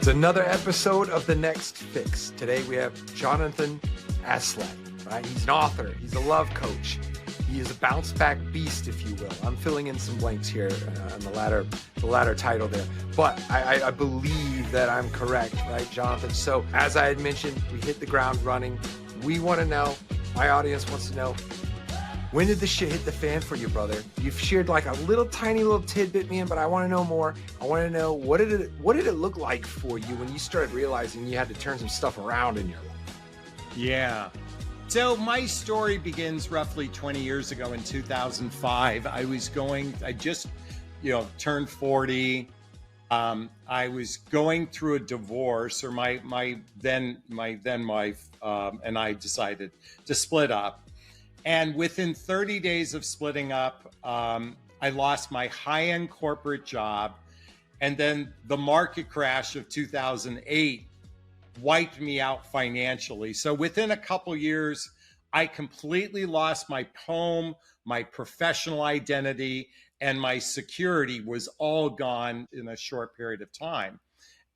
It's another episode of The Next Fix. Today we have Jonathan Aslay, right? He's an author. He's a love coach. He is a bounce back beast, if you will. I'm filling in some blanks here on the latter title there. But I believe that I'm correct, right, Jonathan? So as I had mentioned, we hit the ground running. We want to know, my audience wants to know, when did the shit hit the fan for you, brother? You've shared like a tiny little tidbit, man, but I want to know more. I want to know, what did it look like for you when you started realizing you had to turn some stuff around in your life? Yeah. So my story begins roughly 20 years ago in 2005. I just, turned 40. I was going through a divorce, or my then wife and I decided to split up. And within 30 days of splitting up, I lost my high-end corporate job. And then the market crash of 2008 wiped me out financially. So within a couple years, I completely lost my home, my professional identity, and my security was all gone in a short period of time.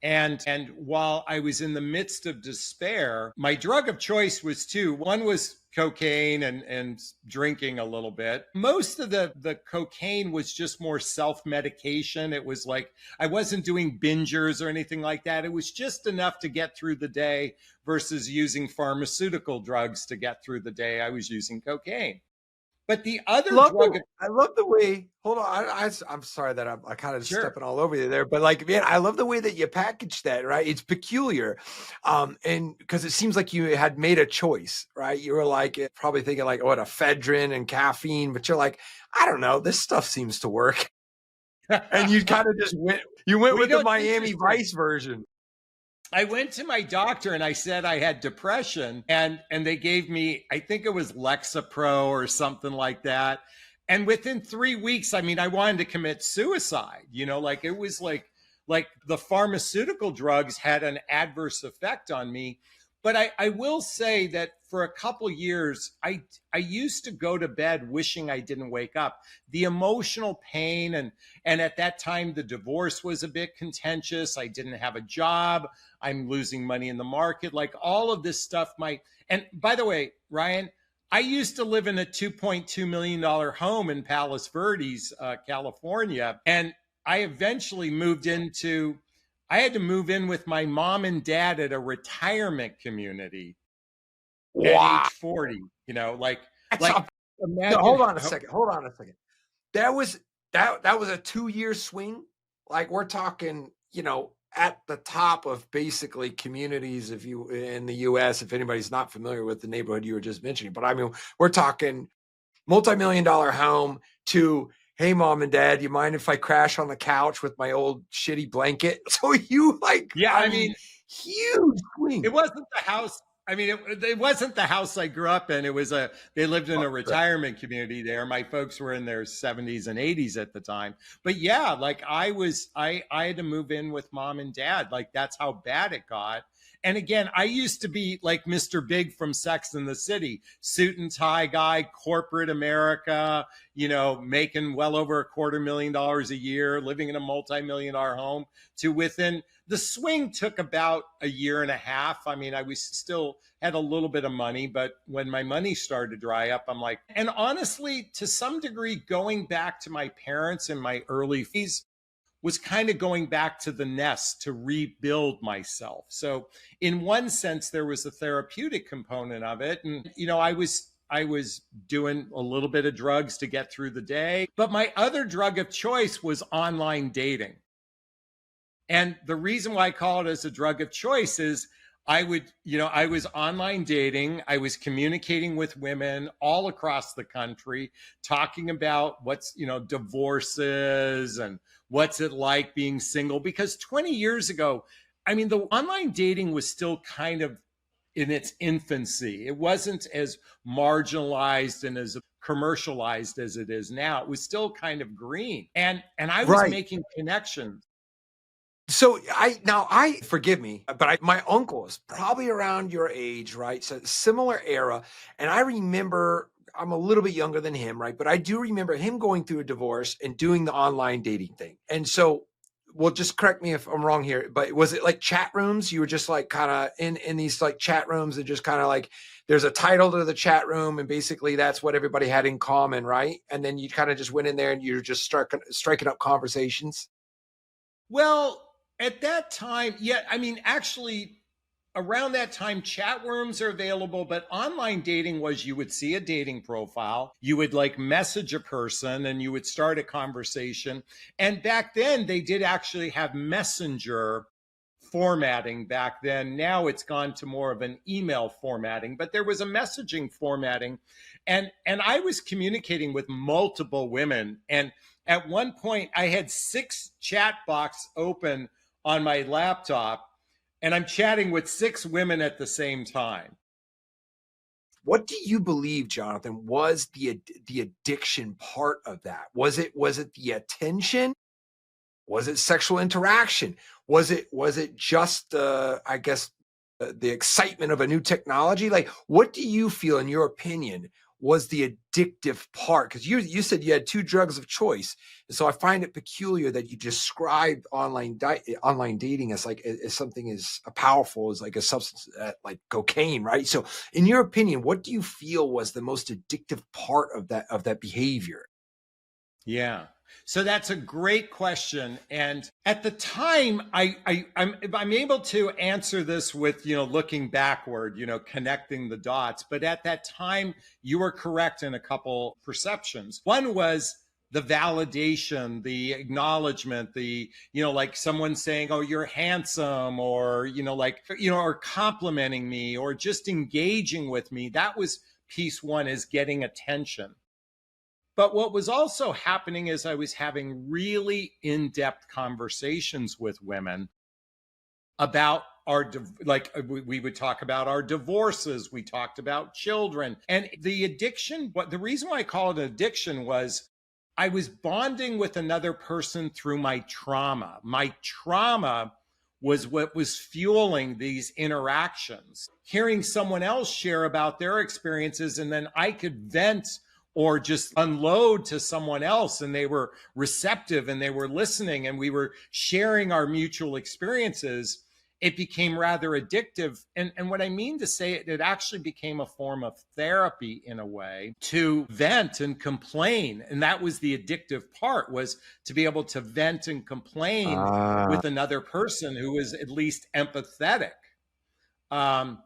And while I was in the midst of despair, my drug of choice was two. One was cocaine and drinking a little bit. Most of the cocaine was just more self-medication. It was like, I wasn't doing bingers or anything like that. It was just enough to get through the day versus using pharmaceutical drugs to get through the day. I was using cocaine. But the other drug... I love the way, hold on, I'm sorry that I'm kind of stepping all over you there, but like, man, I love the way that you packaged that, right? It's peculiar. And because it seems like you had made a choice, right? You were like, probably thinking like, what, ephedrine and caffeine, but you're like, I don't know, this stuff seems to work. And you kind of just went with the Miami Vice version. I went to my doctor and I said I had depression, and they gave me, I think it was Lexapro or something like that. And within 3 weeks, I wanted to commit suicide, like it was like the pharmaceutical drugs had an adverse effect on me. But I will say that for a couple years, I used to go to bed wishing I didn't wake up. The emotional pain, and at that time, the divorce was a bit contentious. I didn't have a job. I'm losing money in the market. Like all of this stuff and by the way, Ryan, I used to live in a $2.2 million home in Palos Verdes, California. And I eventually I had to move in with my mom and dad at a retirement community at age 40, imagine. Hold on a second. That was a 2-year swing. Like we're talking, at the top of basically communities in the US, if anybody's not familiar with the neighborhood you were just mentioning, but we're talking multi-million-dollar home to, hey, mom and dad, you mind if I crash on the couch with my old shitty blanket? So you huge swing. It wasn't the house. It wasn't the house I grew up in. It was they lived in a retirement community there. My folks were in their 70s and 80s at the time. But yeah, like I had to move in with mom and dad. Like that's how bad it got. And again, I used to be like Mr. Big from Sex and the City, suit and tie guy, corporate America, making well over $250,000 a year, living in a multi-million-dollar home, to within the swing took about a year and a half. I was still had a little bit of money, but when my money started to dry up, I'm like, and honestly, to some degree, going back to my parents in my early phase was kind of going back to the nest to rebuild myself. So in one sense, there was a therapeutic component of it. And, I was doing a little bit of drugs to get through the day, but my other drug of choice was online dating. And the reason why I call it as a drug of choice is I was online dating. I was communicating with women all across the country, talking about what's, divorces and what's it like being single. Because 20 years ago, the online dating was still kind of in its infancy. It wasn't as marginalized and as commercialized as it is now. It was still kind of green. And I was making connections. So forgive me, but my uncle is probably around your age, right? So similar era. And I remember, I'm a little bit younger than him, right? But I do remember him going through a divorce and doing the online dating thing. And so well, just correct me if I'm wrong here, but was it like chat rooms? You were just like kind of in these like chat rooms and just kind of like there's a title to the chat room and basically that's what everybody had in common, right? And then you kind of just went in there and you're just striking up conversations. Well, at that time, yeah, I mean, actually, around that time, chat rooms are available, but online dating was you would see a dating profile, you would like message a person, and you would start a conversation. And back then, they did actually have messenger formatting back then. Now it's gone to more of an email formatting, but there was a messaging formatting. And I was communicating with multiple women. And at one point, I had 6 chat box open on my laptop, and I'm chatting with 6 women at the same time. What do you believe, Jonathan, was the addiction part of that? Was it the attention? Was it sexual interaction? Was it just I guess the excitement of a new technology? Like, what do you feel, in your opinion, was the addictive part? Because you said you had 2 drugs of choice, and so I find it peculiar that you described online dating as like as something as powerful as like a substance like cocaine, right? So, in your opinion, what do you feel was the most addictive part of that behavior? Yeah. So that's a great question. And at the time, I'm able to answer this with, looking backward, connecting the dots. But at that time, you were correct in a couple perceptions. One was the validation, the acknowledgement, like someone saying, oh, you're handsome, or, or complimenting me, or just engaging with me. That was piece one, is getting attention. But what was also happening is I was having really in-depth conversations with women about we would talk about our divorces, we talked about children, and the addiction. But the reason why I call it an addiction was I was bonding with another person through my trauma. My trauma was what was fueling these interactions. Hearing someone else share about their experiences, and then I could vent or just unload to someone else, and they were receptive and they were listening, and we were sharing our mutual experiences. It became rather addictive. And what I mean to say, it actually became a form of therapy in a way, to vent and complain. And that was the addictive part, was to be able to vent and complain Ah, with another person who was at least empathetic. Um,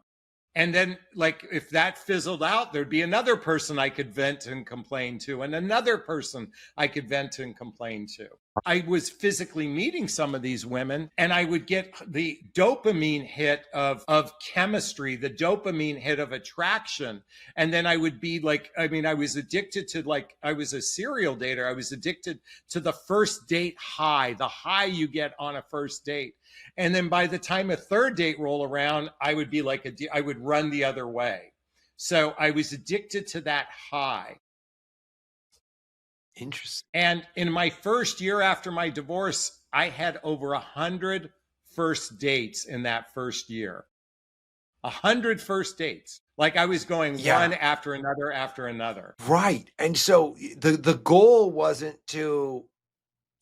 and then, like, if that fizzled out, there'd be another person I could vent and complain to, and another person I could vent and complain to. I was physically meeting some of these women, and I would get the dopamine hit of chemistry, the dopamine hit of attraction. And then I would be like, I mean, I was addicted to, like, I was a serial dater. I was addicted to the first date high, the high you get on a first date. And then by the time a third date roll around, I would be like, I would run the other way. So I was addicted to that high. interesting. And in my first year after my divorce, I had over 100 first dates in that first year. 100 first dates. Like I was going Yeah. one after another after another. Right. And so the goal wasn't to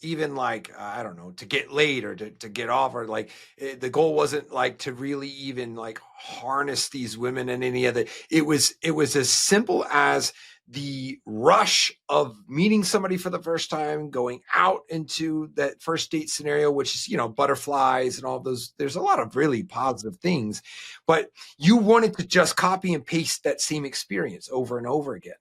even like I don't know, to get laid or to get off, or like the goal wasn't like to really even like harness these women in any other. It was as simple as the rush of meeting somebody for the first time, going out into that first date scenario, which is, butterflies and all those. There's a lot of really positive things, but you wanted to just copy and paste that same experience over and over again.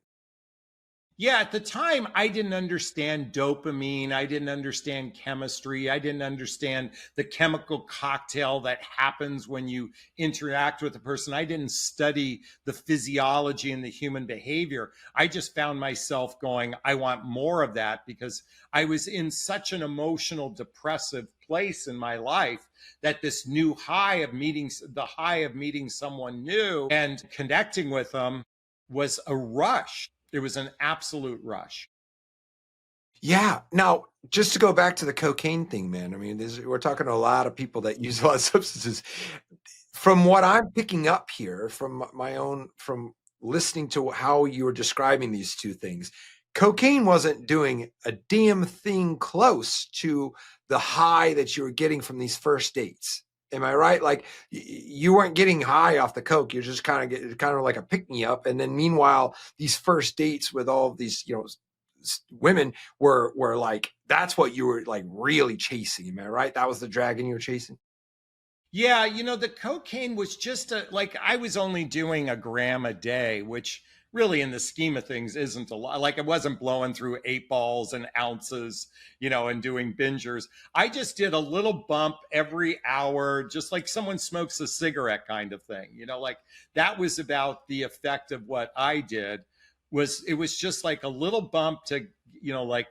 Yeah, at the time, I didn't understand dopamine. I didn't understand chemistry. I didn't understand the chemical cocktail that happens when you interact with a person. I didn't study the physiology and the human behavior. I just found myself going, I want more of that, because I was in such an emotional, depressive place in my life that this new high of meeting someone new and connecting with them was a rush. It was an absolute rush. Yeah. Now, just to go back to the cocaine thing, man. I mean, we're talking to a lot of people that use a lot of substances. From what I'm picking up here, from my own, from listening to how you were describing these two things, cocaine wasn't doing a damn thing close to the high that you were getting from these first dates. Am I right? Like you weren't getting high off the coke. You're just kind of like a pick me up. And then meanwhile, these first dates with all of these, women were like, that's what you were like really chasing. Am I right? That was the dragon you were chasing. Yeah, the cocaine was just like I was only doing a gram a day, which really in the scheme of things isn't a lot. Like I wasn't blowing through 8 balls and ounces, and doing bingers. I just did a little bump every hour, just like someone smokes a cigarette kind of thing. Like that was about the effect of what I did. It was just like a little bump to, like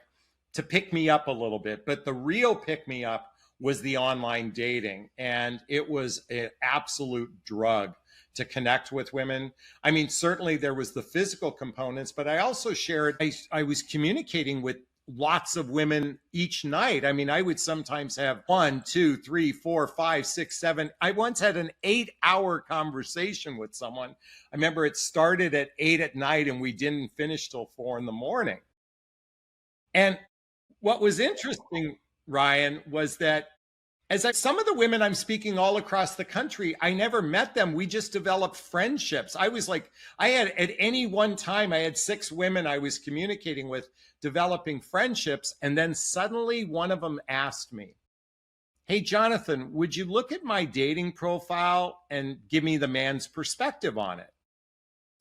to pick me up a little bit. But the real pick me up was the online dating. And it was an absolute drug to connect with women. I mean, certainly there was the physical components, but I also shared, I was communicating with lots of women each night. I mean, I would sometimes have 1, 2, 3, 4, 5, 6, 7. I once had an 8-hour conversation with someone. I remember it started at 8 at night and we didn't finish till 4 in the morning. And what was interesting, Ryan, was that some of the women I'm speaking all across the country, I never met them. We just developed friendships. I had at any one time, I had 6 women I was communicating with, developing friendships. And then suddenly one of them asked me, hey, Jonathan, would you look at my dating profile and give me the man's perspective on it?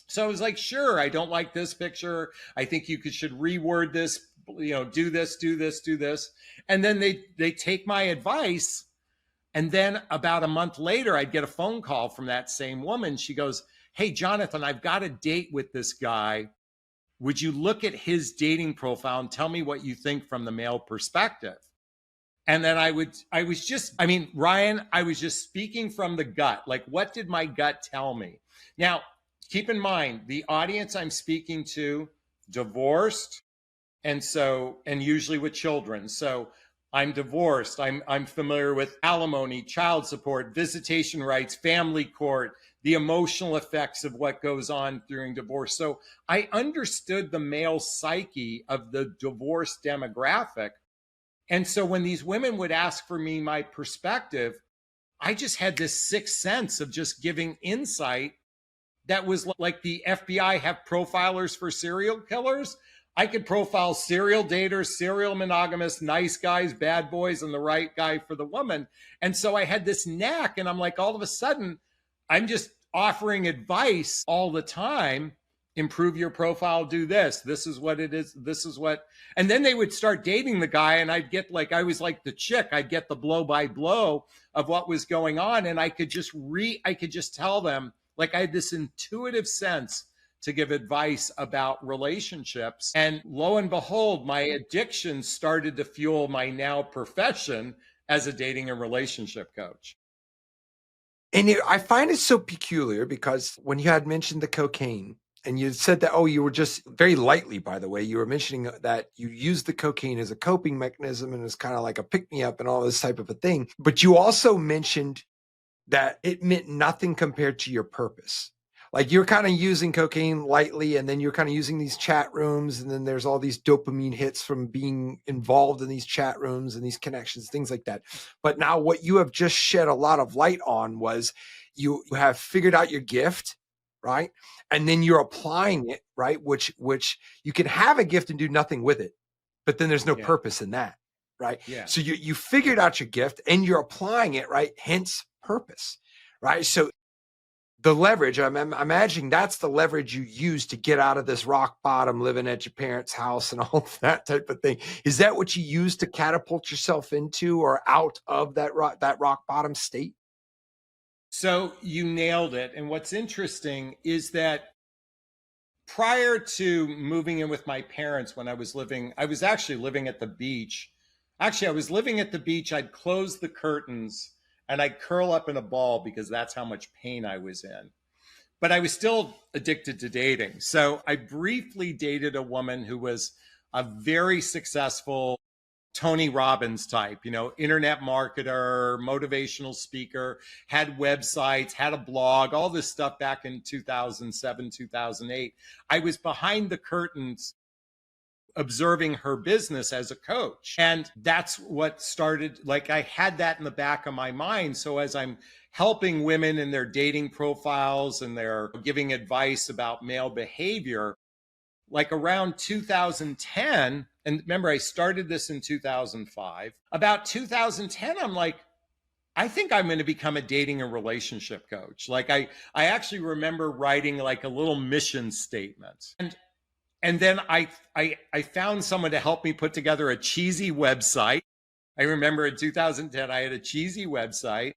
So I was like, sure, I don't like this picture. I think you should reword this, do this, do this, do this. And then they take my advice. And then about a month later, I'd get a phone call from that same woman. She goes, hey, Jonathan, I've got a date with this guy. Would you look at his dating profile and tell me what you think from the male perspective? And then Ryan, I was just speaking from the gut. Like, what did my gut tell me? Now, keep in mind, the audience I'm speaking to, divorced, and usually with children. So I'm divorced. I'm familiar with alimony, child support, visitation rights, family court, the emotional effects of what goes on during divorce. So I understood the male psyche of the divorce demographic. And so when these women would ask for me my perspective, I just had this sixth sense of just giving insight that was like the FBI have profilers for serial killers. I could profile serial daters, serial monogamists, nice guys, bad boys, and the right guy for the woman. And so I had this knack, and I'm like, all of a sudden, I'm just offering advice all the time. Improve your profile, do this. This is what it is. This is what. And then they would start dating the guy, and I'd get like, I was like the chick. I'd get the blow by blow of what was going on. And I could just tell them, like I had this intuitive sense to give advice about relationships. And lo and behold, my addiction started to fuel my now profession as a dating and relationship coach. And I find it so peculiar because when you had mentioned the cocaine and you said that, you were just very lightly, by the way, you were mentioning that you used the cocaine as a coping mechanism and as kind of like a pick me up and all this type of a thing. But you also mentioned that it meant nothing compared to your purpose. Like you're kind of using cocaine lightly, and then you're kind of using these chat rooms, and then there's all these dopamine hits from being involved in these chat rooms and these connections, things like that. But now what you have just shed a lot of light on was you have figured out your gift, right? And then you're applying it, right? Which you can have a gift and do nothing with it, but then there's no purpose in that, right? Yeah. So you figured out your gift and you're applying it, right? Hence purpose, right? So the leverage, I'm imagining that's the leverage you use to get out of this rock bottom, living at your parents' house and all that type of thing. Is that what you use to catapult yourself into or out of that rock bottom state? So you nailed it. And what's interesting is that prior to moving in with my parents, when I was actually living at the beach. Actually, I was living at the beach. I'd close the curtains and I'd curl up in a ball because that's how much pain I was in. But I was still addicted to dating. So I briefly dated a woman who was a very successful Tony Robbins type, internet marketer, motivational speaker, had websites, had a blog, all this stuff back in 2007, 2008. I was behind the curtains observing her business as a coach. And that's what started, like I had that in the back of my mind. So as I'm helping women in their dating profiles and they're giving advice about male behavior, like around 2010, and remember, I started this in 2005. About 2010, I'm like, I think I'm going to become a dating and relationship coach. Like I actually remember writing like a little mission statement. And then I found someone to help me put together a cheesy website. I remember in 2010, I had a cheesy website.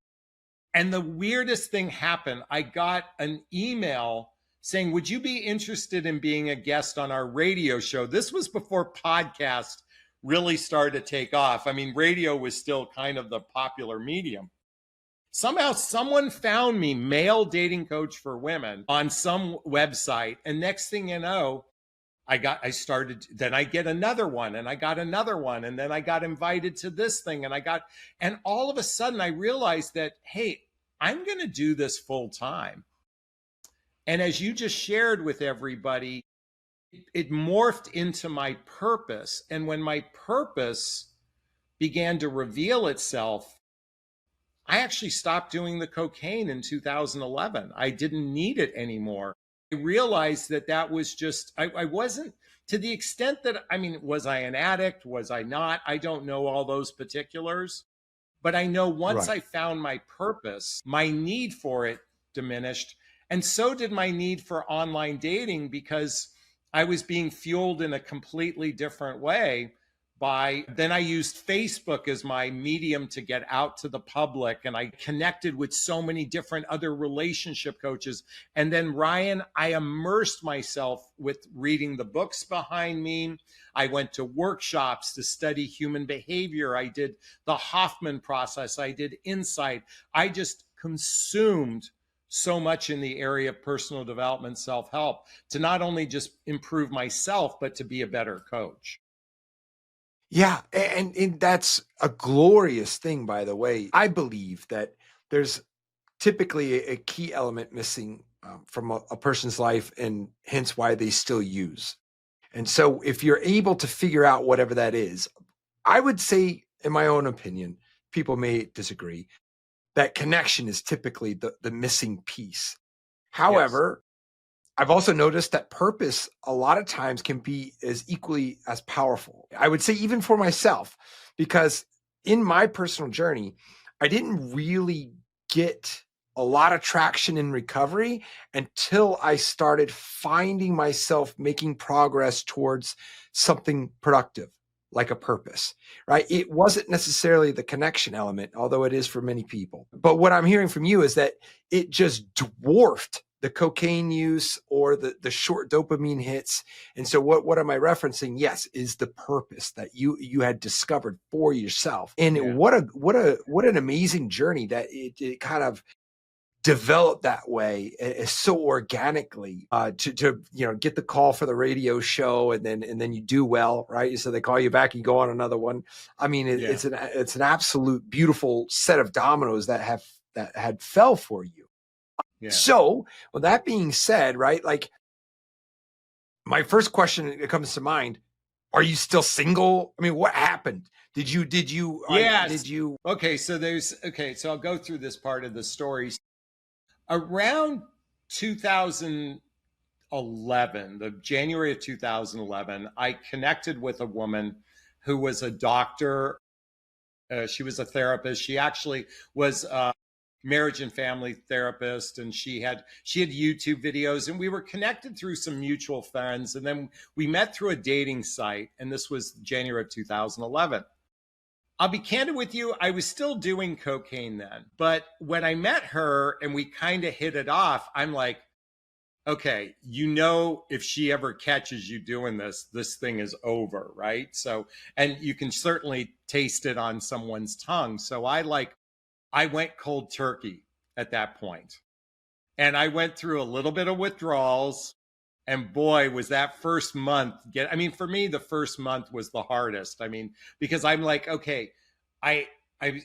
And the weirdest thing happened. I got an email saying, would you be interested in being a guest on our radio show? This was before podcasts really started to take off. I mean, radio was still kind of the popular medium. Somehow someone found me, male dating coach for women, on some website. And next thing you know, then I get another one and I got another one. And then I got invited to this thing and all of a sudden I realized that, hey, I'm going to do this full time. And as you just shared with everybody, it morphed into my purpose. And when my purpose began to reveal itself, I actually stopped doing the cocaine in 2011. I didn't need it anymore. I realized that was just, I wasn't, to the extent that, I mean, was I an addict? Was I not? I don't know all those particulars. But I know once I found my purpose, my need for it diminished. And so did my need for online dating, because I was being fueled in a completely different way. Then I used Facebook as my medium to get out to the public, and I connected with so many different other relationship coaches. And then Ryan, I immersed myself with reading the books behind me. I went to workshops to study human behavior. I did the Hoffman process. I did Insight. I just consumed so much in the area of personal development, self-help, to not only just improve myself, but to be a better coach. Yeah, and that's a glorious thing, by the way. I believe that there's typically a key element missing from a person's life, and hence why they still use. And so if you're able to figure out whatever that is, I would say, in my own opinion, people may disagree, that connection is typically the missing piece. However, I've also noticed that purpose a lot of times can be as equally as powerful. I would say even for myself, because in my personal journey, I didn't really get a lot of traction in recovery until I started finding myself making progress towards something productive, like a purpose, right? It wasn't necessarily the connection element, although it is for many people. But what I'm hearing from you is that it just dwarfed the cocaine use or the short dopamine hits. And so what am I referencing? Yes, is the purpose that you had discovered for yourself. And what an amazing journey that it kind of developed that way, so organically, to get the call for the radio show, and then you do well, right? So they call you back, you go on another one. I mean, it's an absolute beautiful set of dominoes that had fell for you. Yeah. So, with that being said, right, like my first question that comes to mind, are you still single? I mean, what happened? Did you? Yes. Okay. So I'll go through this part of the story. Around 2011, the January of 2011, I connected with a woman who was a doctor. She was a therapist. She actually was marriage and family therapist, and she had YouTube videos, and we were connected through some mutual friends, and then we met through a dating site, and this was January of 2011. I'll be candid with you, I was still doing cocaine then, but when I met her and we kind of hit it off, I'm like, okay, if she ever catches you doing this thing is over, right? So, and you can certainly taste it on someone's tongue. So I went cold turkey at that point. And I went through a little bit of withdrawals. And boy, was that first month for me, the first month was the hardest. I mean, because I'm like, okay, I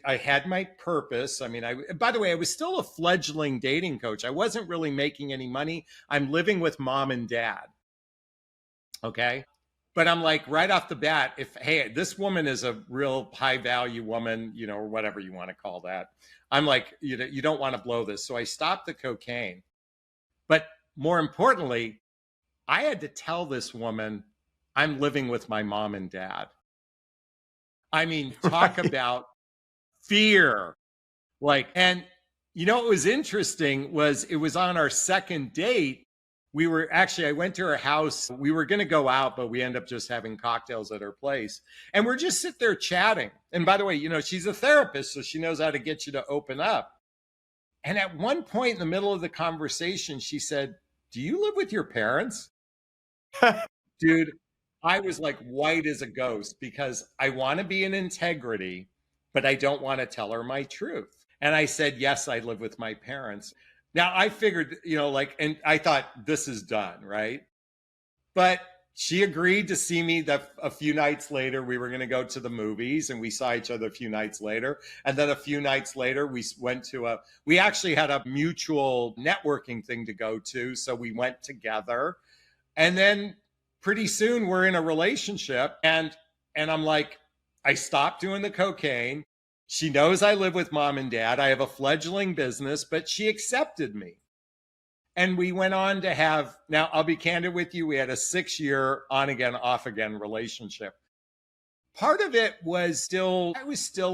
had my purpose. I mean, by the way, I was still a fledgling dating coach. I wasn't really making any money. I'm living with mom and dad. Okay. But I'm like, right off the bat, if, hey, this woman is a real high value woman, or whatever you want to call that, I'm like, you don't want to blow this. So I stopped the cocaine. But more importantly, I had to tell this woman I'm living with my mom and dad. I mean, talk Right. about fear. And what was interesting was it was on our second date. I went to her house. We were going to go out, but we ended up just having cocktails at her place. And we're just sitting there chatting. And by the way, she's a therapist, so she knows how to get you to open up. And at one point in the middle of the conversation, she said, "Do you live with your parents?" Dude, I was like white as a ghost because I want to be in integrity, but I don't want to tell her my truth. And I said, "Yes, I live with my parents." Now I figured, and I thought this is done, right? But she agreed to see me a few nights later. We were going to go to the movies, and we saw each other a few nights later. And then a few nights later, we actually had a mutual networking thing to go to. So we went together. And then pretty soon we're in a relationship. And I'm like, I stopped doing the cocaine. She knows I live with mom and dad. I have a fledgling business, but she accepted me. And we went on to have, now I'll be candid with you, we had a 6-year on again, off again relationship. Part of it was I was still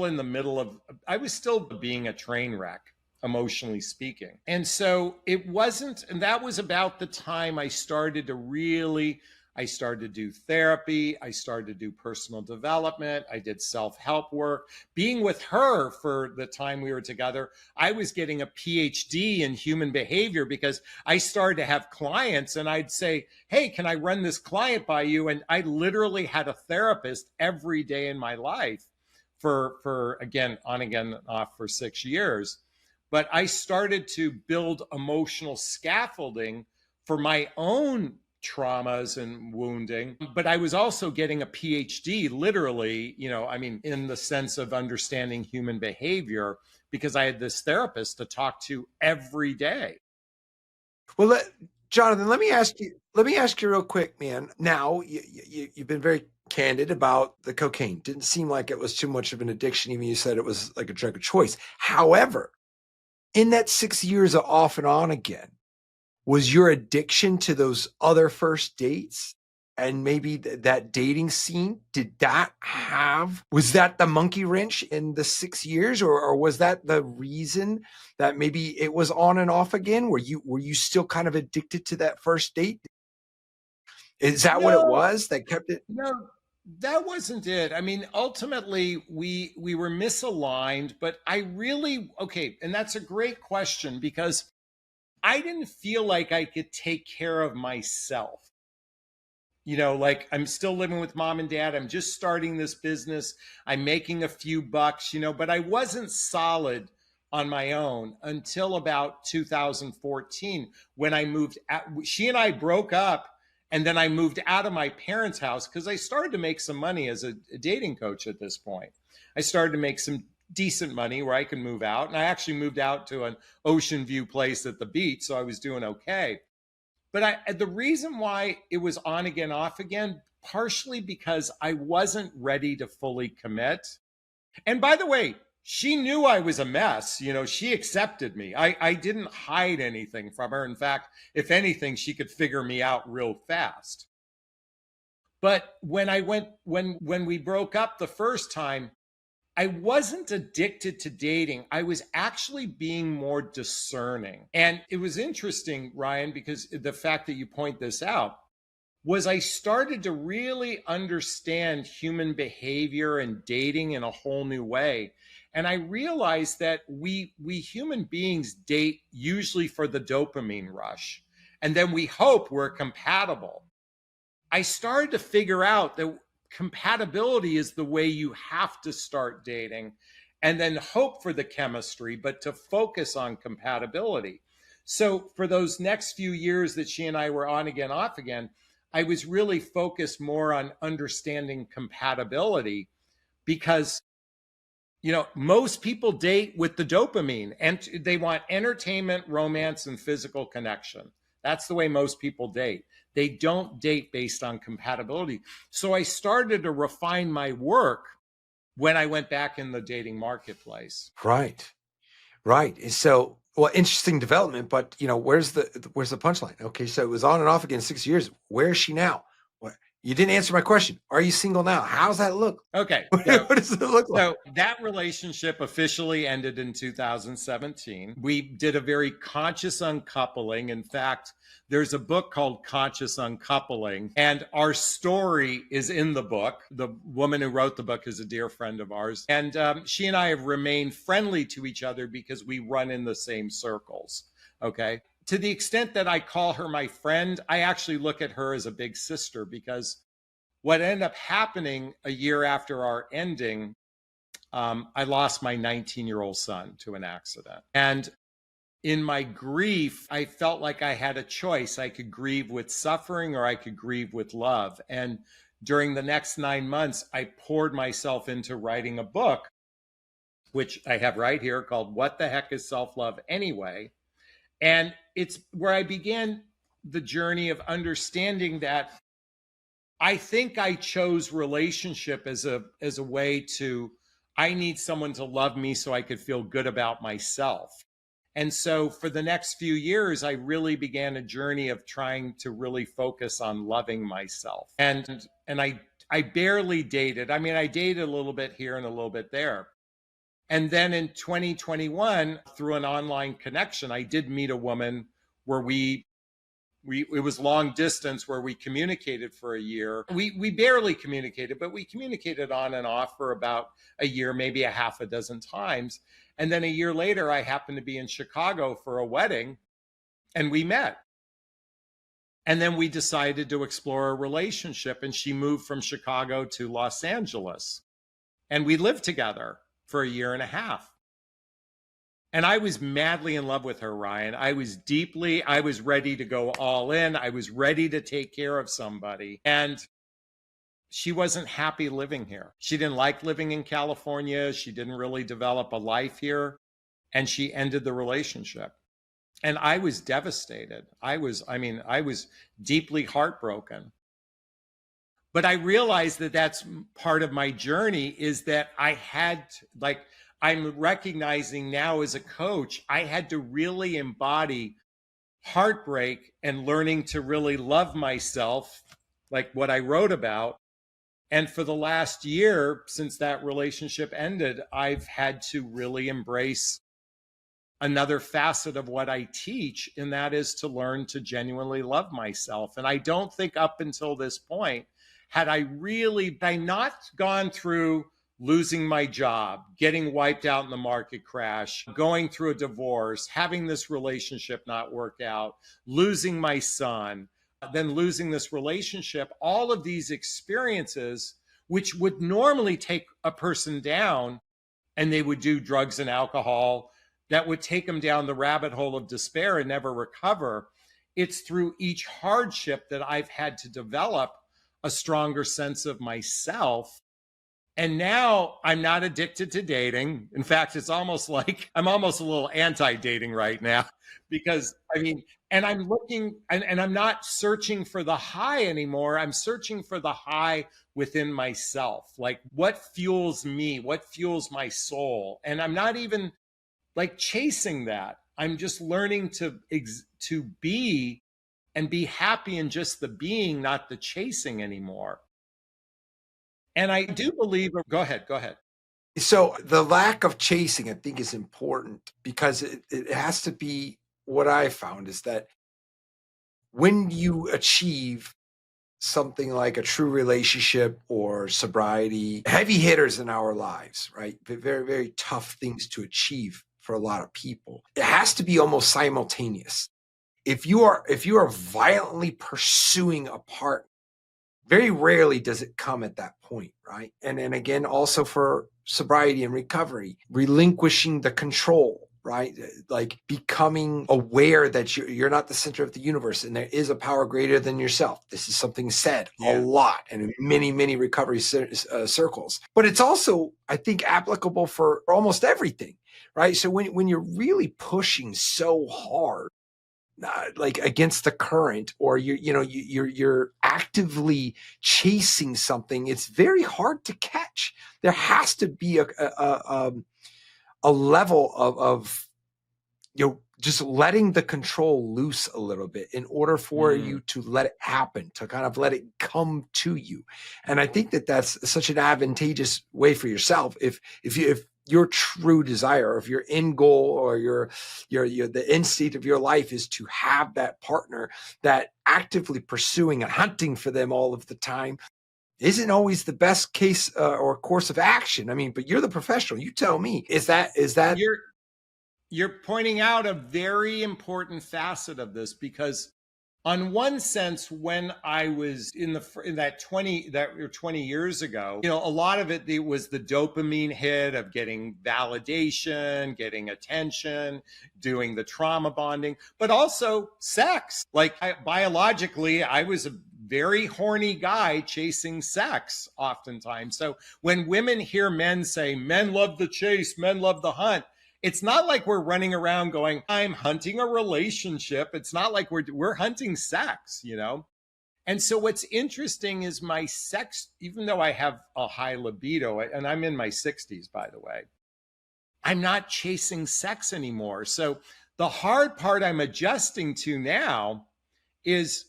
being a train wreck, emotionally speaking. And so and that was about the time I started to do therapy. I started to do personal development. I did self-help work. Being with her for the time we were together, I was getting a PhD in human behavior because I started to have clients and I'd say, "Hey, can I run this client by you?" And I literally had a therapist every day in my life for again, on again, off for 6 years. But I started to build emotional scaffolding for my own traumas and wounding, but I was also getting a PhD, literally, in the sense of understanding human behavior, because I had this therapist to talk to every day. Well, Jonathan, let me ask you real quick, man. Now, you've been very candid about the cocaine. Didn't seem like it was too much of an addiction. Even you said it was like a drug of choice. However, in that 6 years of off and on again, was your addiction to those other first dates and maybe that dating scene, was that the monkey wrench in the 6 years, or was that the reason that maybe it was on and off again? Were you still kind of addicted to that first date? Is that what it was that kept it? No, that wasn't it. I mean, ultimately we were misaligned, but okay, and that's a great question because I didn't feel like I could take care of myself. Like I'm still living with mom and dad. I'm just starting this business. I'm making a few bucks, but I wasn't solid on my own until about 2014 when I moved out. She and I broke up, and then I moved out of my parents' house because I started to make some money as a dating coach at this point. I started to make some decent money where I can move out. And I actually moved out to an ocean view place at the beach. So I was doing okay. But the reason why it was on again, off again, partially because I wasn't ready to fully commit. And by the way, she knew I was a mess. She accepted me. I didn't hide anything from her. In fact, if anything, she could figure me out real fast. But when we broke up the first time, I wasn't addicted to dating. I was actually being more discerning. And it was interesting, Ryan, because the fact that you point this out was I started to really understand human behavior and dating in a whole new way. And I realized that we human beings date usually for the dopamine rush. And then we hope we're compatible. I started to figure out that compatibility is the way you have to start dating, and then hope for the chemistry, but to focus on compatibility. So for those next few years that she and I were on again, off again, I was really focused more on understanding compatibility because, most people date with the dopamine and they want entertainment, romance, and physical connection. That's the way most people date. They don't date based on compatibility. So I started to refine my work when I went back in the dating marketplace. Right. Right. So, well, interesting development, but where's the punchline? Okay, so it was on and off again 6 years. Where is she now? What? You didn't answer my question. Are you single now? How's that look? Okay. What does it look like? So that relationship officially ended in 2017. We did a very conscious uncoupling. In fact, there's a book called Conscious Uncoupling, and our story is in the book. The woman who wrote the book is a dear friend of ours. And she and I have remained friendly to each other because we run in the same circles. Okay. To the extent that I call her my friend, I actually look at her as a big sister, because what ended up happening a year after our ending, I lost my 19-year-old son to an accident. And in my grief, I felt like I had a choice. I could grieve with suffering or I could grieve with love. And during the next 9 months, I poured myself into writing a book, which I have right here, called What the Heck is Self-Love Anyway? And it's where I began the journey of understanding that I think I chose relationship as a way to, I need someone to love me so I could feel good about myself. And so for the next few years, I really began a journey of trying to really focus on loving myself. And I barely dated. I mean, I dated a little bit here and a little bit there. And then in 2021, through an online connection, I did meet a woman where it was long distance, where we communicated for a year. We barely communicated, but we communicated on and off for about a year, maybe a half a dozen times. And then a year later, I happened to be in Chicago for a wedding, and we met. And then we decided to explore a relationship, and she moved from Chicago to Los Angeles. And we lived together for a year and a half. And I was madly in love with her, Ryan. I was ready to go all in. I was ready to take care of somebody. And she wasn't happy living here. She didn't like living in California. She didn't really develop a life here. And she ended the relationship. And I was devastated. I was deeply heartbroken. But I realized that that's part of my journey, is that I had, I'm recognizing now as a coach, I had to really embody heartbreak and learning to really love myself, like what I wrote about. And for the last year, since that relationship ended, I've had to really embrace another facet of what I teach, and that is to learn to genuinely love myself. And I don't think up until this point, had I not gone through losing my job, getting wiped out in the market crash, going through a divorce, having this relationship not work out, losing my son, then losing this relationship, all of these experiences, which would normally take a person down, and they would do drugs and alcohol, that would take them down the rabbit hole of despair and never recover. It's through each hardship that I've had to develop a stronger sense of myself. And now I'm not addicted to dating. In fact, it's almost like I'm almost a little anti-dating right now, because and I'm looking, and I'm not searching for the high anymore. I'm searching for the high within myself. Like, what fuels me? What fuels my soul? And I'm not even chasing that. I'm just learning to be and be happy in just the being, not the chasing anymore. And I do believe, go ahead. So the lack of chasing, I think, is important, because it has to be, what I found is that when you achieve something like a true relationship or sobriety, heavy hitters in our lives, right? Very, very tough things to achieve for a lot of people. It has to be almost simultaneous. If you are violently pursuing a partner, very rarely does it come at that point, right? And again, also for sobriety and recovery, relinquishing the control, right? Like becoming aware that you're not the center of the universe, and there is a power greater than yourself. This is something said a lot and in many, many recovery circles. But it's also, I think, applicable for almost everything, right? So when you're really pushing so hard, like against the current, or you're actively chasing something, it's very hard to catch. There has to be a level of just letting the control loose a little bit in order for you to let it happen, to kind of let it come to you. And I think that that's such an advantageous way for yourself. If your true desire, or if your end goal, or your the end state of your life is to have that partner that actively pursuing and hunting for them all of the time, isn't always the best case or course of action. I mean, but you're the professional. You tell me, is that you're pointing out a very important facet of this, because on one sense, when I was in that 20 years ago, a lot of it was the dopamine hit of getting validation, getting attention, doing the trauma bonding, but also sex. Like biologically, I was a very horny guy chasing sex oftentimes. So when women hear men say, men love the chase, men love the hunt, it's not like we're running around going, I'm hunting a relationship. It's not like we're hunting sex, And so what's interesting is my sex, even though I have a high libido, and I'm in my 60s, by the way, I'm not chasing sex anymore. So the hard part I'm adjusting to now is,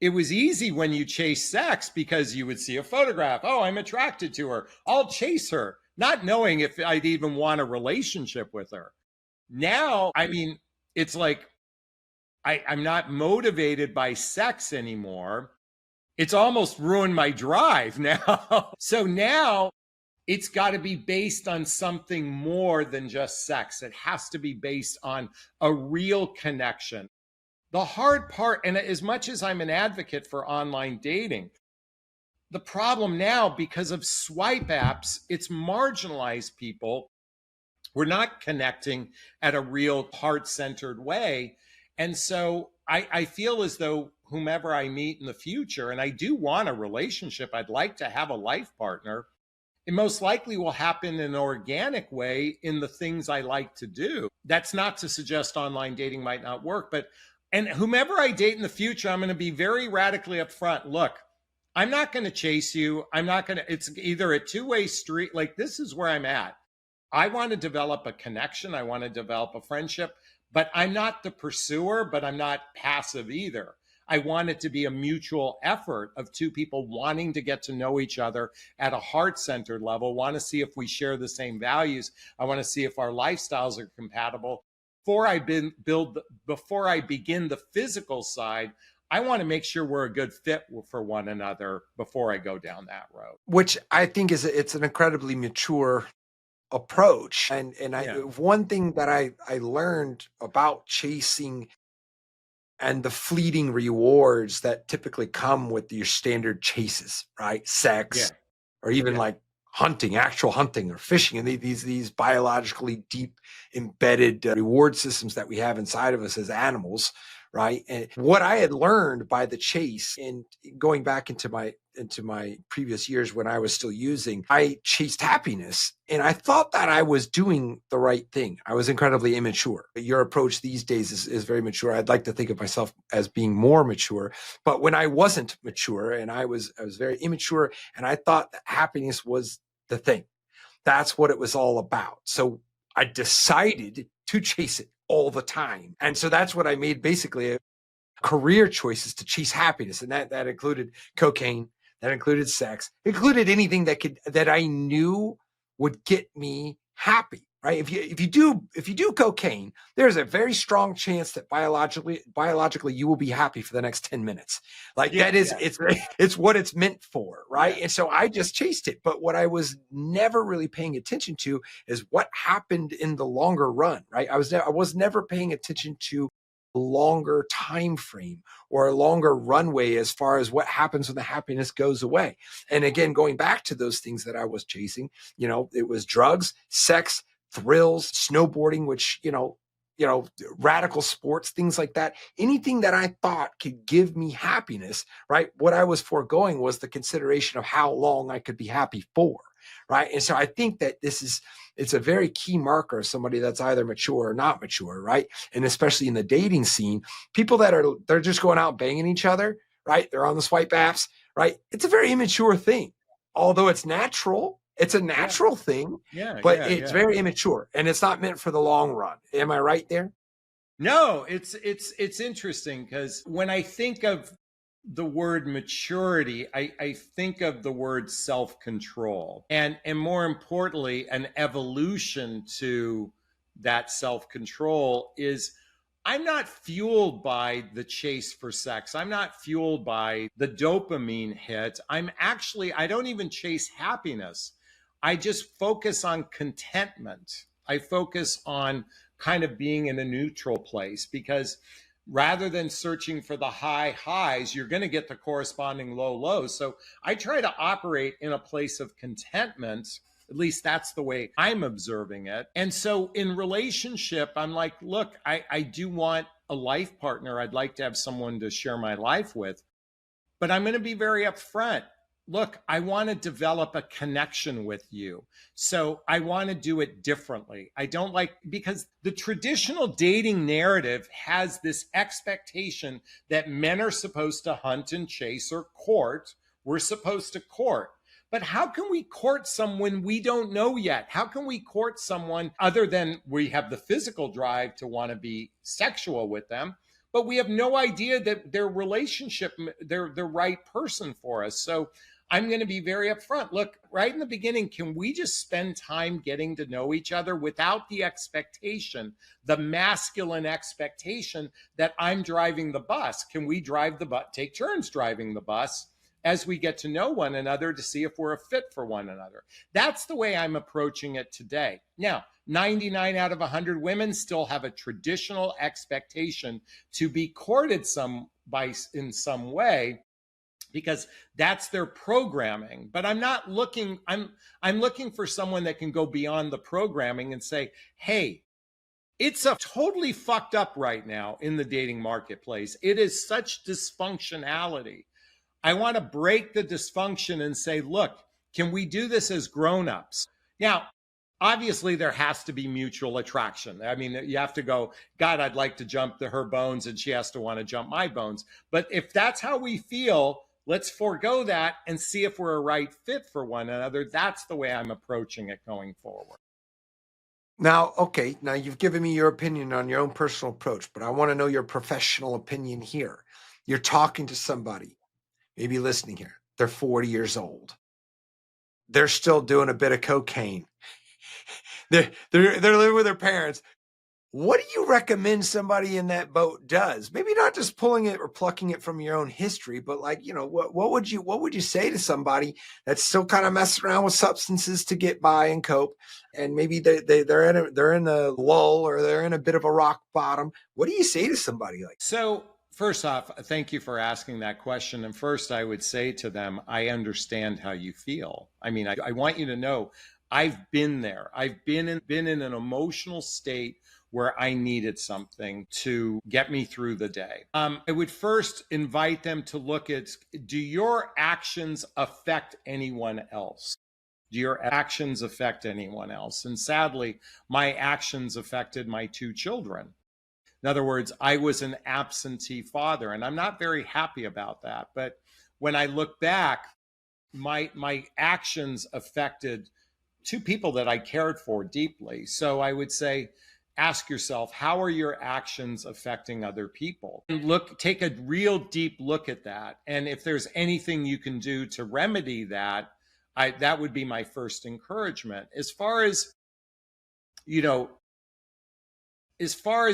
it was easy when you chase sex because you would see a photograph. Oh, I'm attracted to her. I'll chase her, not knowing if I'd even want a relationship with her. Now, I mean, it's like I'm not motivated by sex anymore. It's almost ruined my drive now. So now it's got to be based on something more than just sex. It has to be based on a real connection. The hard part, and as much as I'm an advocate for online dating, the problem now, because of swipe apps, it's marginalized people. We're not connecting at a real heart-centered way. And so I feel as though whomever I meet in the future, and I do want a relationship, I'd like to have a life partner, it most likely will happen in an organic way in the things I like to do. That's not to suggest online dating might not work, and whomever I date in the future, I'm going to be very radically upfront. Look, I'm not going to chase you. It's either a two-way street. Like, this is where I'm at. I want to develop a connection. I want to develop a friendship, but I'm not the pursuer, but I'm not passive either. I want it to be a mutual effort of two people wanting to get to know each other at a heart-centered level, want to see if we share the same values. I want to see if our lifestyles are compatible. Before I begin the physical side, I want to make sure we're a good fit for one another before I go down that road. Which I think it's an incredibly mature approach. And one thing that I learned about chasing and the fleeting rewards that typically come with your standard chases, right? Sex, or even like hunting, actual hunting or fishing, and these biologically deep embedded reward systems that we have inside of us as animals, right? And what I had learned by the chase, and going back into my previous years when I was still using, I chased happiness, and I thought that I was doing the right thing. I was incredibly immature. Your approach these days is very mature. I'd like to think of myself as being more mature, but when I wasn't mature and I was very immature, and I thought that happiness was the thing. That's what it was all about. So I decided to chase it all the time. And so that's what I made basically career choices to chase happiness. And that included cocaine, that included sex, included anything that I knew would get me happy, right? If you do cocaine, there's a very strong chance that biologically you will be happy for the next 10 minutes. Like it's what it's meant for, right? Yeah. And so I just chased it. But what I was never really paying attention to is what happened in the longer run, right? I was never paying attention to longer time frame or a longer runway as far as what happens when the happiness goes away. And again, going back to those things that I was chasing, it was drugs, sex, thrills, snowboarding, which, radical sports, things like that. Anything that I thought could give me happiness, right? What I was foregoing was the consideration of how long I could be happy for. right? And so I think that it's a very key marker of somebody that's either mature or not mature, right? And especially in the dating scene, people they're just going out banging each other, right? They're on the swipe apps, right? It's a very immature thing, although it's natural. It's a Yeah. natural thing, Yeah. but Yeah. it's Yeah. very immature, and it's not meant for the long run. Am I right there? No, it's interesting because when I think of the word maturity, I think of the word self-control, and more importantly, an evolution to that self-control is I'm not fueled by the chase for sex. I'm not fueled by the dopamine hit. I don't even chase happiness. I just focus on contentment. I focus on kind of being in a neutral place because rather than searching for the high highs, you're going to get the corresponding low lows. So I try to operate in a place of contentment. At least that's the way I'm observing it. And so in relationship, I'm like, look, I do want a life partner. I'd like to have someone to share my life with, but I'm going to be very upfront. Look, I want to develop a connection with you. So I want to do it differently. I don't like, because the traditional dating narrative has this expectation that men are supposed to hunt and chase or court. We're supposed to court. But how can we court someone we don't know yet? How can we court someone other than we have the physical drive to want to be sexual with them, but we have no idea that their relationship, they're the right person for us? So I'm going to be very upfront. Look, right in the beginning, can we just spend time getting to know each other without the expectation, the masculine expectation that I'm driving the bus? Can we drive the bus, take turns driving the bus as we get to know one another to see if we're a fit for one another? That's the way I'm approaching it today. Now, 99 out of 100 women still have a traditional expectation to be courted in some way, because that's their programming. But I'm not looking, I'm looking for someone that can go beyond the programming and say, hey, it's a totally fucked up right now in the dating marketplace. It is such dysfunctionality. I want to break the dysfunction and say, look, can we do this as grown-ups? Now, obviously there has to be mutual attraction. I mean, you have to go, God, I'd like to jump her bones and she has to want to jump my bones. But if that's how we feel, let's forego that and see if we're a right fit for one another. That's the way I'm approaching it going forward. Now, okay, now you've given me your opinion on your own personal approach, but I want to know your professional opinion here. You're talking to somebody, maybe listening here. They're 40 years old. They're still doing a bit of cocaine. They're living with their parents. What do you recommend somebody in that boat does? Maybe not just pulling it or plucking it from your own history, but like, what would you say to somebody that's still kind of messing around with substances to get by and cope? And maybe they're in a lull or they're in a bit of a rock bottom. What do you say to somebody like that? So first off, thank you for asking that question. And first, I would say to them, I understand how you feel. I mean, I want you to know I've been there. I've been in an emotional state where I needed something to get me through the day. I would first invite them to look at, do your actions affect anyone else? Do your actions affect anyone else? And sadly, my actions affected my two children. In other words, I was an absentee father, and I'm not very happy about that. But when I look back, my actions affected two people that I cared for deeply. So I would say, ask yourself, how are your actions affecting other people? And take a real deep look at that. And if there's anything you can do to remedy that, that would be my first encouragement. As far as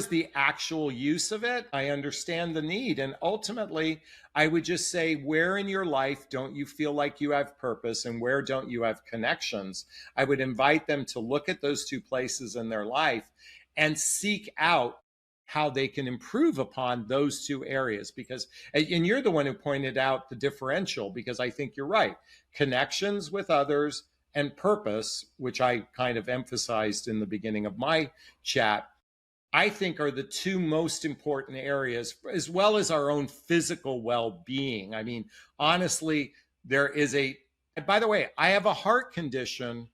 the actual use of it, I understand the need. And ultimately, I would just say, where in your life don't you feel like you have purpose and where don't you have connections? I would invite them to look at those two places in their life and seek out how they can improve upon those two areas. And you're the one who pointed out the differential, because I think you're right. Connections with others and purpose, which I kind of emphasized in the beginning of my chat, I think are the two most important areas, as well as our own physical well-being. I mean, honestly, there is By the way, I have a heart condition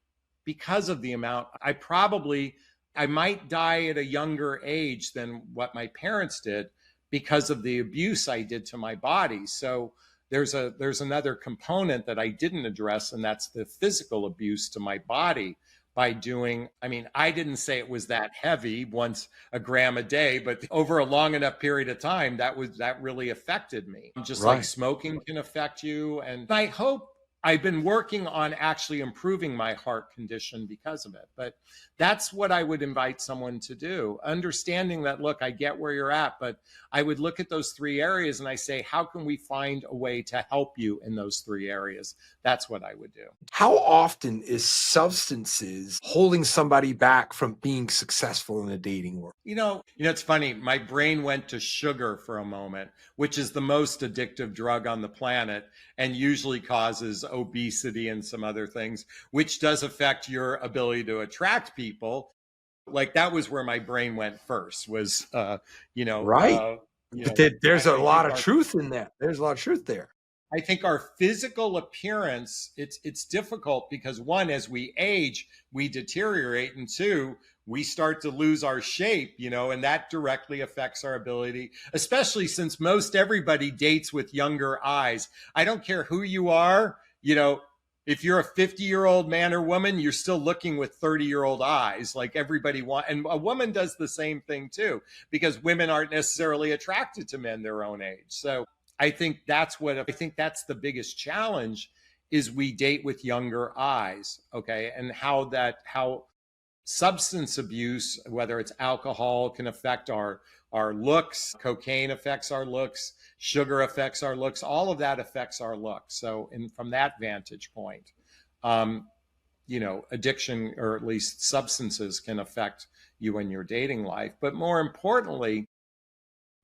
because of the amount. I might die at a younger age than what my parents did because of the abuse I did to my body. So there's another component that I didn't address, and that's the physical abuse to my body by doing, I mean, I didn't say it was that heavy, once a gram a day, but over a long enough period of time, that really affected me. Just like Right. smoking can affect you. And I hope I've been working on actually improving my heart condition because of it. But that's what I would invite someone to do. Understanding that, look, I get where you're at, but I would look at those three areas and I say, how can we find a way to help you in those three areas? That's what I would do. How often is substances holding somebody back from being successful in the dating world? It's funny. My brain went to sugar for a moment, which is the most addictive drug on the planet and usually causes obesity and some other things, which does affect your ability to attract people. Like that was where my brain went first was, Right. But there's a lot of truth in that. There's a lot of truth there. I think our physical appearance, it's difficult because one, as we age, we deteriorate, and two, we start to lose our shape, and that directly affects our ability, especially since most everybody dates with younger eyes. I don't care who you are, if you're a 50-year-old man or woman, you're still looking with 30-year-old eyes, like everybody wants. And a woman does the same thing too, because women aren't necessarily attracted to men their own age. So I think that's the biggest challenge is we date with younger eyes. Okay. And how substance abuse, whether it's alcohol, can affect our looks, cocaine affects our looks, sugar affects our looks, all of that affects our looks. So from that vantage point, addiction, or at least substances, can affect you in your dating life. But more importantly,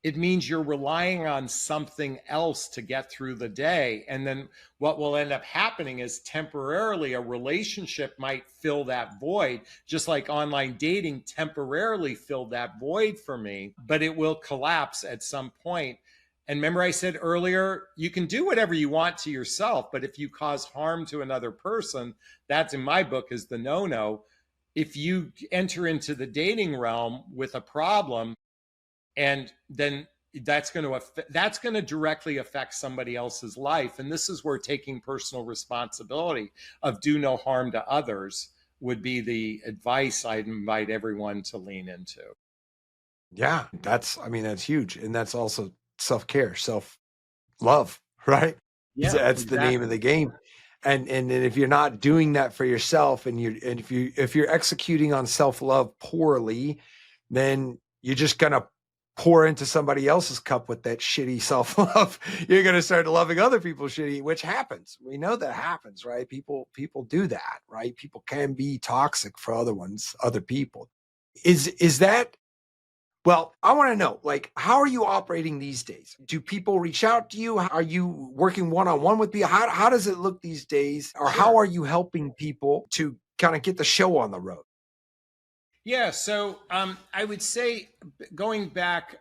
it means you're relying on something else to get through the day. And then what will end up happening is temporarily a relationship might fill that void, just like online dating temporarily filled that void for me, but it will collapse at some point. And remember I said earlier, you can do whatever you want to yourself, but if you cause harm to another person, that's in my book is the no-no. If you enter into the dating realm with a problem, and then that's going to directly affect somebody else's life. And this is where taking personal responsibility of do no harm to others would be the advice I'd invite everyone to lean into. Yeah, that's huge. And that's also self-care, self-love, right? Yeah, That's exactly the name of the game. And if you're not doing that for yourself, and if you're executing on self-love poorly, then you're just going to pour into somebody else's cup with that shitty self-love. You're going to start loving other people shitty, which happens. We know that happens, right? People do that, right? People can be toxic for other people. Is that, well, I want to know, like, how are you operating these days? Do people reach out to you? Are you working one-on-one with people? How does it look these days? Or how are you helping people to kind of get the show on the road? Yeah, so I would say going back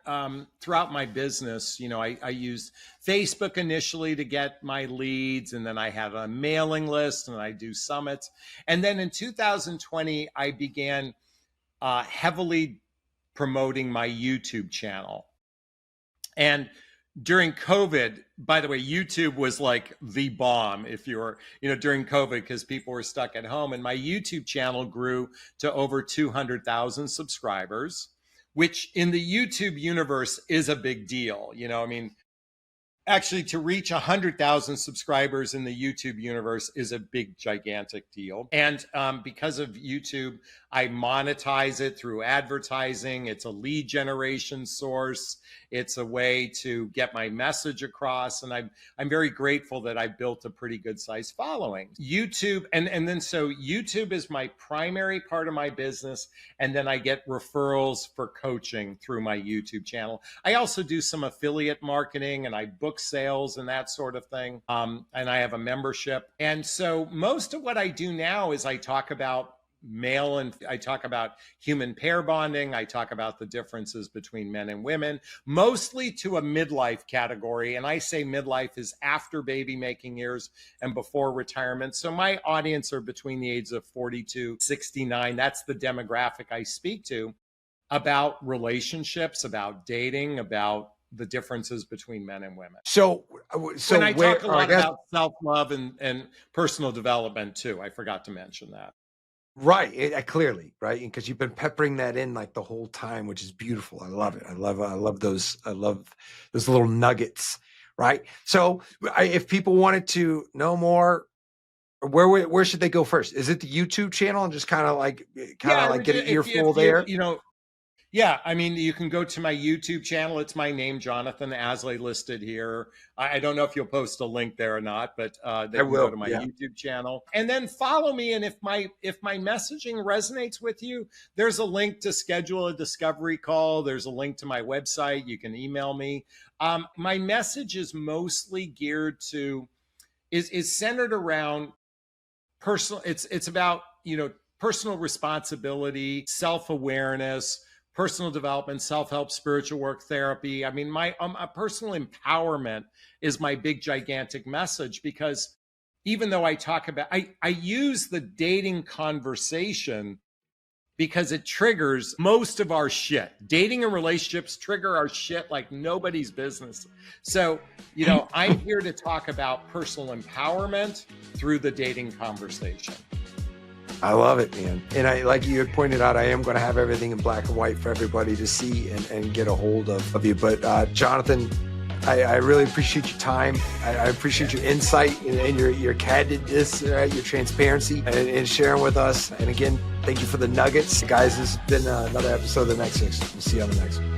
throughout my business, I used Facebook initially to get my leads, and then I had a mailing list, and I do summits. And then in 2020, I began heavily promoting my YouTube channel. And during COVID, by the way, YouTube was like the bomb if you were, during COVID, because people were stuck at home. And my YouTube channel grew to over 200,000 subscribers, which in the YouTube universe is a big deal. Actually, to reach 100,000 subscribers in the YouTube universe is a big, gigantic deal. And because of YouTube, I monetize it through advertising. It's a lead generation source. It's a way to get my message across. And I'm very grateful that I built a pretty good sized following. YouTube, so YouTube is my primary part of my business. And then I get referrals for coaching through my YouTube channel. I also do some affiliate marketing, and I book sales and that sort of thing. And I have a membership. And so most of what I do now is I talk about male and I talk about human pair bonding. I talk about the differences between men and women, mostly to a midlife category. And I say midlife is after baby making years and before retirement. So my audience are between the ages of 42, 69. That's the demographic I speak to, about relationships, about dating, about the differences between men and women. So and I talk a lot about self-love and personal development too. I forgot to mention that. Right. Clearly, right. Because you've been peppering that in like the whole time, which is beautiful. I love it. I love those little nuggets. Right. So if people wanted to know more, where should they go first? Is it the YouTube channel and just kind of like get an earful there? Yeah, I mean, you can go to my YouTube channel. It's my name, Jonathan Aslay, listed here. I don't know if you'll post a link there or not, but they can go to my YouTube channel and then follow me. And if my messaging resonates with you, there's a link to schedule a discovery call. There's a link to my website. You can email me. My message is mostly geared to is centered around personal. It's about personal responsibility, self-awareness, personal development, self-help, spiritual work, therapy. I mean, my personal empowerment is my big, gigantic message, because even though I talk about, I use the dating conversation because it triggers most of our shit. Dating and relationships trigger our shit like nobody's business. So, I'm here to talk about personal empowerment through the dating conversation. I love it, man. And like you had pointed out, I am going to have everything in black and white for everybody to see and get a hold of you. But Jonathan, I really appreciate your time. I appreciate your insight and your candidness, your transparency and sharing with us. And again, thank you for the nuggets. Guys, this has been another episode of The Next Six. We'll see you on the next one.